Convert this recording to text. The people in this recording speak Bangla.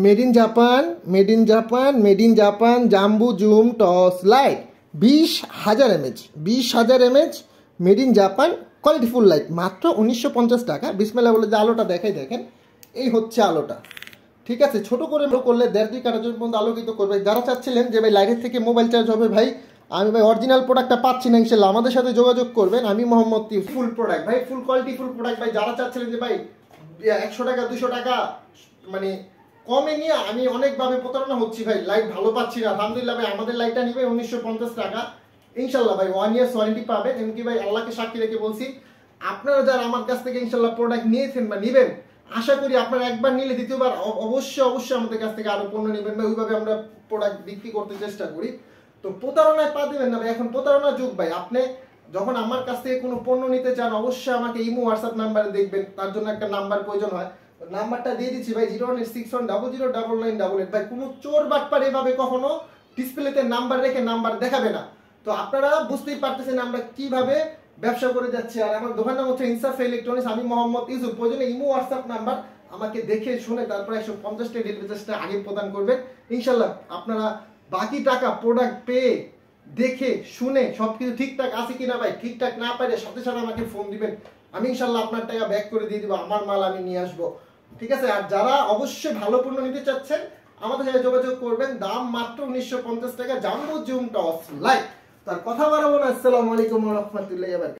মেড ইন জাপান জাম্বু zoom toss light 20,000 mAh 20,000 mAh made in Japan qualityful light মাত্র 1950 টাকা। বিসমিল্লাহ বলে যে আলোটা দেখাই, দেখেন এই হচ্ছে আলোটা, ঠিক আছে। ছোট করে করলে 1.5 কাটা পর্যন্ত আলোকিত করবে। যারা চাচ্ছিলেন যে ভাই লাইটের থেকে মোবাইল চার্জ হবে, ভাই আমি ভাই অরিজিনাল প্রোডাক্টটা পাচ্ছি না, ইনশাল্লাহ আমাদের সাথে যোগাযোগ করবেন। আমি মোহাম্মদ ফুল প্রোডাক্ট ভাই, ফুল কোয়ালিটি ফুল প্রোডাক্ট ভাই। যারা চাচ্ছিলেন যে ভাই 100 টাকা 200 টাকা মানে কমে নিয়ে আমি অনেকভাবে প্রতারণা হচ্ছি ভাই, লাইট ভালো পাচ্ছি না, আলহামদুলিল্লাহ ভাই আমাদের লাইটটা নিবে 1950 টাকা ইনশাল্লাহ ভাই, 1 ইয়ার্স ওয়ারেন্টি পাবেন। এমনকি ভাই আল্লাহকে সাক্ষী রেখে বলছি, আপনারা যারা আমার কাছ থেকে ইনশাল্লাহ প্রোডাক্ট নিয়েছেন বা নিবেন, আশা করি আপনারা একবার নিলে দ্বিতীয়বার অবশ্যই আমাদের কাছ থেকে আরো পণ্য নেবেন ভাই। ওইভাবে আমরা প্রোডাক্ট বিক্রি করতে চেষ্টা করি। তো প্রতারণায় পা দিবেন না ভাই, এখন প্রতারণা যুগ ভাই। আপনি যখন আমার কাছ থেকে কোনো পণ্য নিতে চান, অবশ্যই আমাকে ইমো হোয়াটসঅ্যাপ নাম্বারে দেখবেন, তার জন্য একটা নাম্বার প্রয়োজন হয়। নাম্বারটা দিয়ে দিচ্ছি ভাই, 01861009988। ভাই কোনো চোর বাটপার এভাবে কখনো ডিসপ্লেতে নাম্বার রেখে নাম্বার দেখাবে না। তো আপনারা বুঝতেই পারতেছেন আমরা কিভাবে ব্যবসা করে যাচ্ছি। আর আমার দোকান নাম হচ্ছে ইনসাফ ইলেকট্রনিক্স, আমি মোহাম্মদ ইউসুফ। প্রয়োজনে ইমো হোয়াটসঅ্যাপ নাম্বার আমাকে দেখে শুনে তারপর 150 টাকা ডেলিভারি চার্জটা আগে প্রদান করবেন ইনশাল্লাহ। আপনারা বাকি টাকা প্রোডাক্ট পেয়ে দেখে শুনে সবকিছু ঠিকঠাক আছে কিনা ভাই, ঠিকঠাক না পারে সাথে সাথে আমাকে ফোন দিবেন, আমি ইনশাল্লাহ আপনার টাকা ব্যাক করে দিয়ে দিব, আমার মাল আমি নিয়ে আসবো, ঠিক আছে। আর যারা অবশ্যই ভালো পণ্য নিতে চাচ্ছেন আমাদের সাথে যোগাযোগ করবেন। দাম মাত্র 1950 টাকা, জাম্বো জুম টস লাইট। তার কথা বাড়াবো না। আসসালামু আলাইকুম ওয়া রাহমাতুল্লাহি ওয়া বারাকাতুহু।